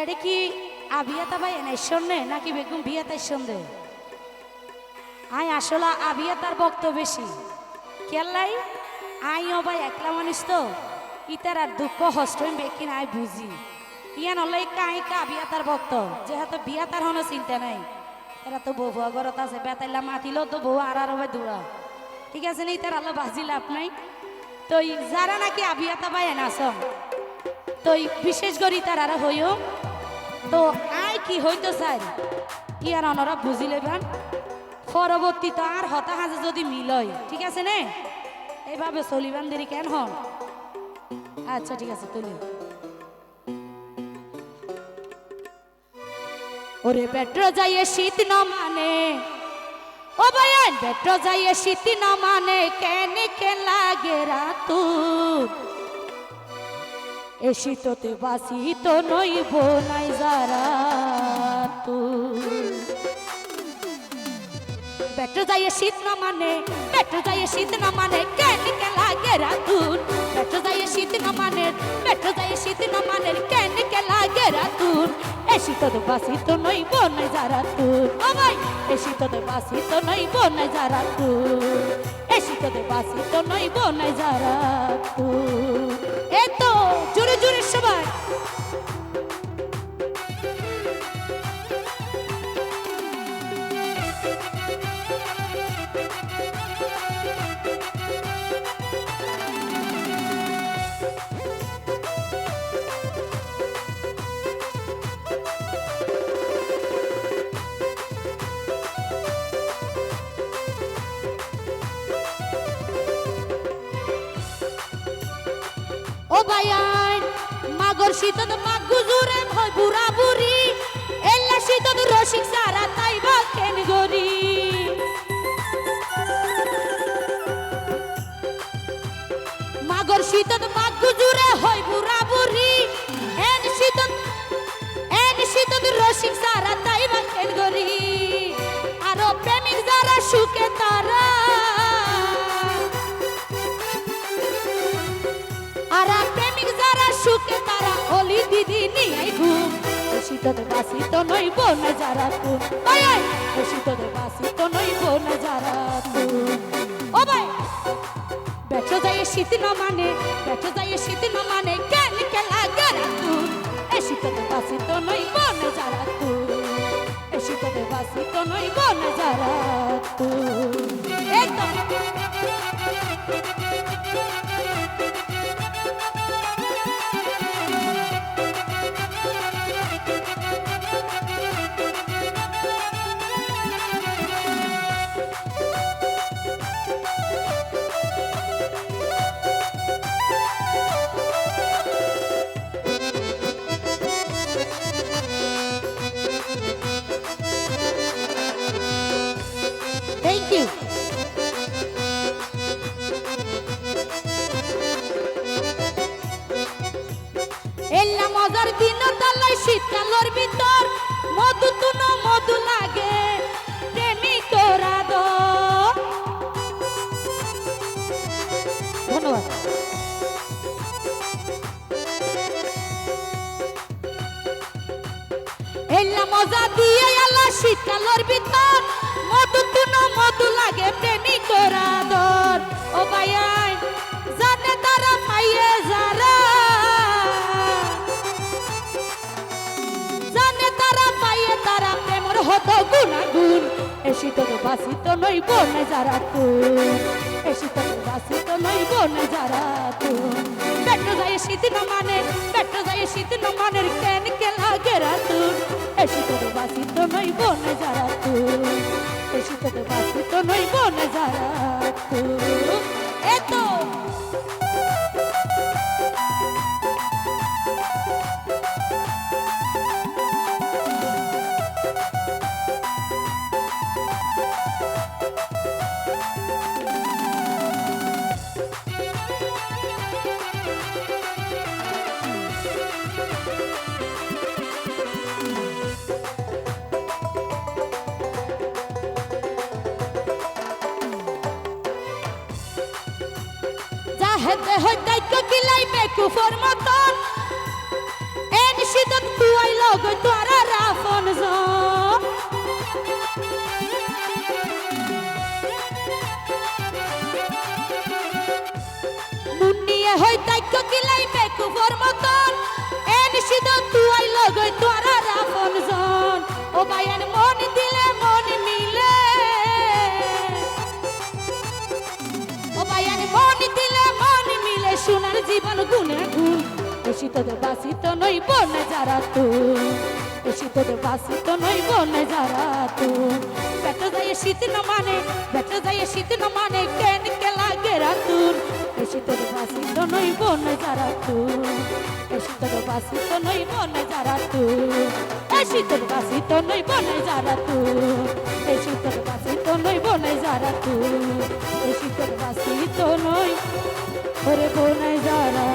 এটা কি আবিয়াতা ভাই এনে শুননে নাকি বেগুন বিয়াতে শুনবে আই আসলে আবিয়াতার বক্ত বেশি কেলাই আইও ভাই একলা মানুষ তো ইতার আর দুঃখ হস্টইম বেকিন আই বুঝি ইয়ান হলাই কাই কা আবিয়াতার বক্ত যেহেতু বিয়াতার হনো চিন্তা নাই এরা তো বউ ঘরত আছে বেতাইলা মাতিলেও তো বউ আর হবে দৌড়া ঠিক আছে নি তার আল্লাহ বাজি লাভ নাই তো যারা নাকি আবিয়াতা ভাই এনে আসম তো বিশেষ করে তার আর হইও তো আই কি হইতো চাই ইয়ার অনরা বুঝিলে ভান পরবর্তীতে আর হতাহাজে যদি মিলয় ঠিক আছে নে এইভাবে চলিবান দেরি কেন হন আচ্ছা ঠিক আছে তুলি ওরে পেট্রো যাইয়ে শীত ন মানে ও ভাইয়ান পেট্রো যাইয়ে শীত ন মানে কেন কে লাগে রাতুর এ শীততে বাসি তো নইব নাই যারা তুই পেট্রো যাইয়ে শীত না মানে পেট্রো যাইয়ে শীত না মানে কেন কে লাগে রাতুন পেট্রো যাইয়ে শীত না মানে পেট্রো যাইয়ে শীত না মানে কেন কে লাগে রাতুন এ শীততে বাসি তো নইব নাই যারা তুই ও ভাই এ শীততে বাসি তো নইব নাই যারা তুই এ শীততে বাসি তো নইব নাই যারা তুই এ তো জোরে জোরে সবাই ও ভাইয়ান মাগর শীতত মাগ গুজুরে হয় বুড়া বুড়ি এল্লা শীতত রসিক সারা তাইবা কেন গরি মাগর শীতত মাগ গুজুরে হয় বুড়া বুড়ি এন শীতত রসিক সারা তাইবা কেন গরি আরো প্রেমিক যারা সুখে তারা আরা প্রেমিক যারা সুখে তারা অলি দিদি নিয়ে ঘুম শীততে বাসি তো নইব না যারা তুই শীততে বাসি তো নইব না যারা তুই ও ভাই বেটো যাইয়ে শীত না মানে বেটো যাইয়ে শীত না মানে কেন কে লাগে রাতুন এ শীততে বাসি তো নইব না যারা তুই এ শীততে বাসি তো নইব না যারা তুই এই তো Thank you. এল্লা মজার দিন তালাই শীতকালের ভিতর মধু তুনো মধু লাগে প্রেমিক রাদ ধন্যবাদ এল্লা মজা দিয়ে আল্লাহ শীতকালের ভিতর মধু তুনো মধু লাগে প্রেমিক রাদর ও ভাইয়াই জানে তারা পাইয়ে যারা জানে তারা পাইয়ে তারা প্রেমর হতো গুণাগুণ এ শীততে বাসি তো নইব না যারা তুই এ শীততে বাসি তো নইব না যারা তুই পেট্রো যায় শীত না মানে পেট্রো যায় শীত না মানে কেন কে লাগে রাতুন এ শীততে বাসি তো নইব না যারা তুই এ শীততে বাসি তো নইব না যারা তুই এতো হেতে হইতে কিলাই বেকু ফরমতন এন শীতত কুয়াইলো লগই তোরা রাফন জন নুনিয়ে হই তাইক কিলাই বেকুফর মতন এন সিদ তুই লগই তোরা রাফন জন ও বায়ান মন দিলে মন মিলে ও বায়ান মন দিলে মন মিলে সোনার জীবন গুনে গুণ এসি তোদের বাসিত নই বনে যারা তুই এসি তোদের বাসিত নই বনে যারা তুই বেটা যায় শীত না মানে বেটা যায় শীত না মানে কেন কে লাগে রাতুন এসি তোদের বাসিত নই বনে যারা তুই এসি তোদের বাসিত নই বনে যারা তুই এসি তোদের বাসিত নই বনে যারা তুই এসি তোদের বাসিত নই বনে যারা তুই এসি তোদের বাসিত নই ওরে বনে যারা